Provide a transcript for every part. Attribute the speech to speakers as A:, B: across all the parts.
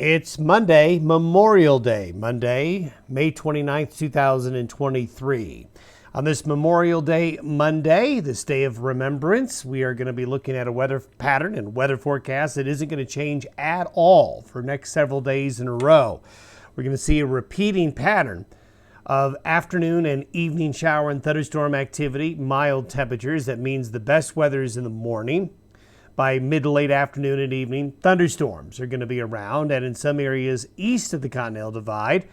A: It's Monday, Memorial Day, Monday, May 29th, 2023. On this Memorial Day Monday, this day of remembrance, we are going to be looking at a weather pattern and weather forecast that isn't going to change at all for next several days in a row. We're going to see a repeating pattern of afternoon and evening shower and thunderstorm activity, mild temperatures. That means the best weather is in the morning. By mid to late afternoon and evening, thunderstorms are going to be around, and in some areas east of the Continental Divide,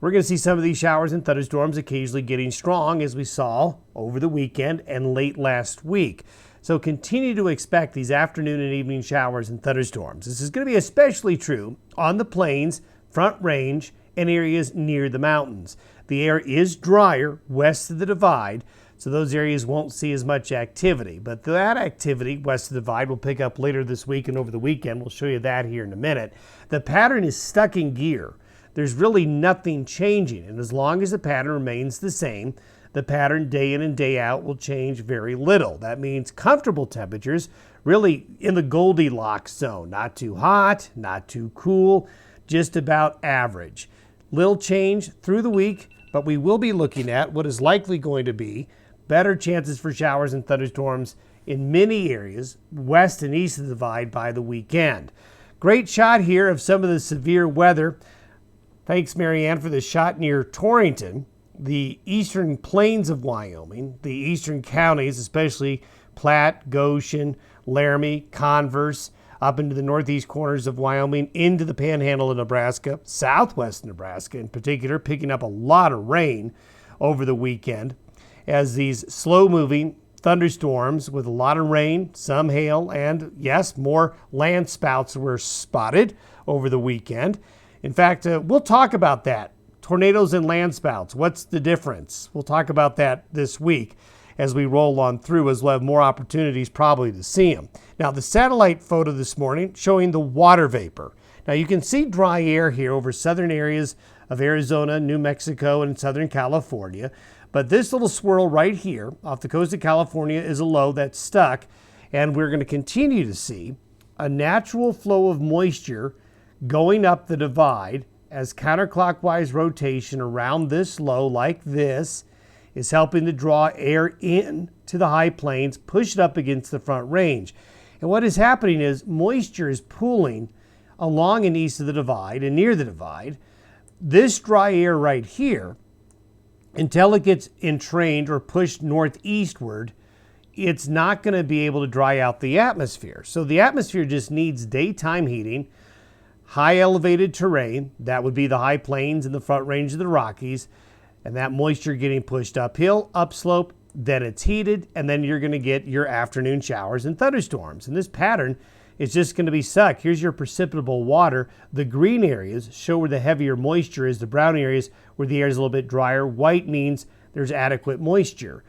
A: we're going to see some of these showers and thunderstorms occasionally getting strong, as we saw over the weekend and late last week. So continue to expect these afternoon and evening showers and thunderstorms. This is going to be especially true on the plains, Front Range, and areas near the mountains. The air is drier west of the Divide, so those areas won't see as much activity. But that activity west of the Divide will pick up later this week and over the weekend. We'll show you that here in a minute. The pattern is stuck in gear. There's really nothing changing. And as long as the pattern remains the same, the pattern day in and day out will change very little. That means comfortable temperatures, really in the Goldilocks zone. Not too hot, not too cool, just about average. Little change through the week, but we will be looking at what is likely going to be better chances for showers and thunderstorms in many areas west and east of the Divide by the weekend. Great shot here of some of the severe weather. Thanks, Marianne, for the shot near Torrington, the eastern plains of Wyoming, the eastern counties, especially Platte, Goshen, Laramie, Converse, up into the northeast corners of Wyoming, into the panhandle of Nebraska, southwest Nebraska in particular, picking up a lot of rain over the weekend, as these slow-moving thunderstorms with a lot of rain, some hail, and yes, more land spouts were spotted over the weekend. In fact, we'll talk about that. Tornadoes and land spouts, what's the difference? We'll talk about that this week as we roll on through, as we'll have more opportunities probably to see them. Now, the satellite photo this morning showing the water vapor. Now, you can see dry air here over southern areas of Arizona, New Mexico, and Southern California. But this little swirl right here off the coast of California is a low that's stuck, and we're going to continue to see a natural flow of moisture going up the divide as counterclockwise rotation around this low like this is helping to draw air in to the high plains, push it up against the Front Range. And what is happening is moisture is pooling along and east of the divide and near the divide. This dry air right here, until it gets entrained or pushed northeastward, it's not going to be able to dry out the atmosphere. So the atmosphere just needs daytime heating, high elevated terrain, that would be the high plains and the Front Range of the Rockies, and that moisture getting pushed uphill, upslope, then it's heated, and then you're going to get your afternoon showers and thunderstorms. And this pattern is just going to be stuck. Here's your precipitable water. The green areas show where the heavier moisture is. The brown areas where the air is a little bit drier. White means there's adequate moisture.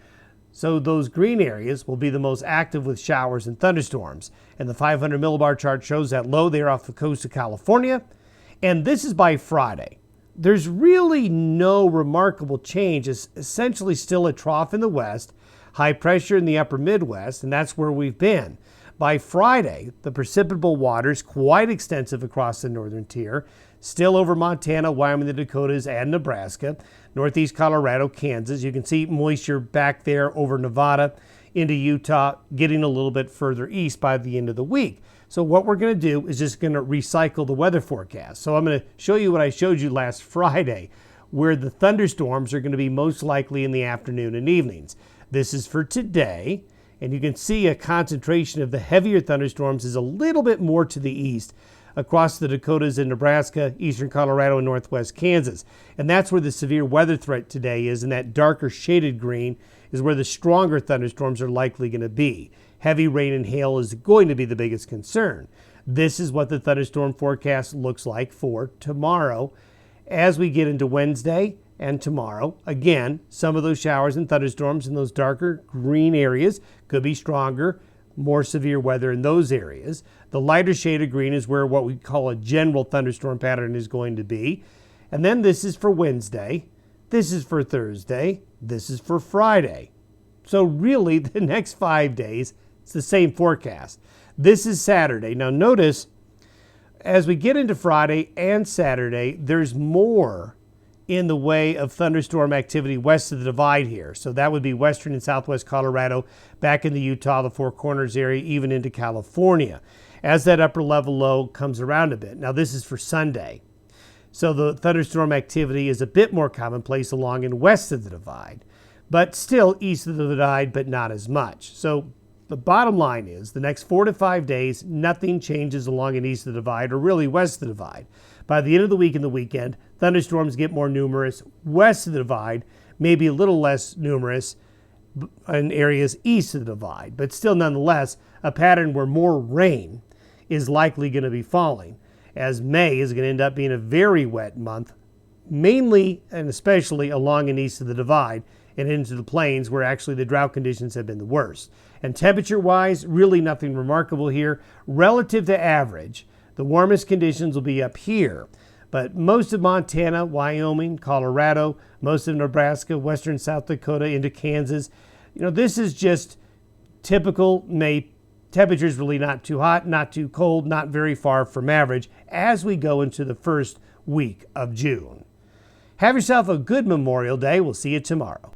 A: So those green areas will be the most active with showers and thunderstorms. And the 500 millibar chart shows that low there off the coast of California. And this is by Friday. There's really no remarkable change. It's essentially still a trough in the west, high pressure in the upper Midwest, and that's where we've been. By Friday, the precipitable water is quite extensive across the northern tier, still over Montana, Wyoming, the Dakotas, and Nebraska, northeast Colorado, Kansas. You can see moisture back there over Nevada into Utah, getting a little bit further east by the end of the week. So what we're going to do is just going to recycle the weather forecast. So I'm going to show you what I showed you last Friday, where the thunderstorms are going to be most likely in the afternoon and evenings. This is for today. And you can see a concentration of the heavier thunderstorms is a little bit more to the east across the Dakotas and Nebraska, eastern Colorado, and northwest Kansas. And that's where the severe weather threat today is, and that darker shaded green is where the stronger thunderstorms are likely going to be. Heavy rain and hail is going to be the biggest concern. This is what the thunderstorm forecast looks like for tomorrow. As we get into Wednesday and tomorrow, again, some of those showers and thunderstorms in those darker green areas could be stronger, more severe weather in those areas. The lighter shade of green is where what we call a general thunderstorm pattern is going to be. And then this is for Wednesday, this is for Thursday, this is for Friday. So really, the next 5 days, it's the same forecast. This is Saturday. Now notice as we get into Friday and Saturday, there's more in the way of thunderstorm activity west of the divide here. So that would be western and southwest Colorado, back into Utah, the Four Corners area, even into California, as that upper level low comes around a bit. Now this is for Sunday. So the thunderstorm activity is a bit more commonplace along and west of the divide, but still east of the divide, but not as much. So the bottom line is the next 4 to 5 days, nothing changes along and east of the divide or really west of the divide. By the end of the week and the weekend, thunderstorms get more numerous west of the divide, maybe a little less numerous in areas east of the divide, but still nonetheless a pattern where more rain is likely going to be falling, as May is going to end up being a very wet month, mainly and especially along and east of the divide and into the plains where actually the drought conditions have been the worst. And temperature-wise, really nothing remarkable here. Relative to average, the warmest conditions will be up here, but most of Montana, Wyoming, Colorado, most of Nebraska, western South Dakota into Kansas, this is just typical May. Temperatures really not too hot, not too cold, not very far from average as we go into the first week of June. Have yourself a good Memorial Day. We'll see you tomorrow.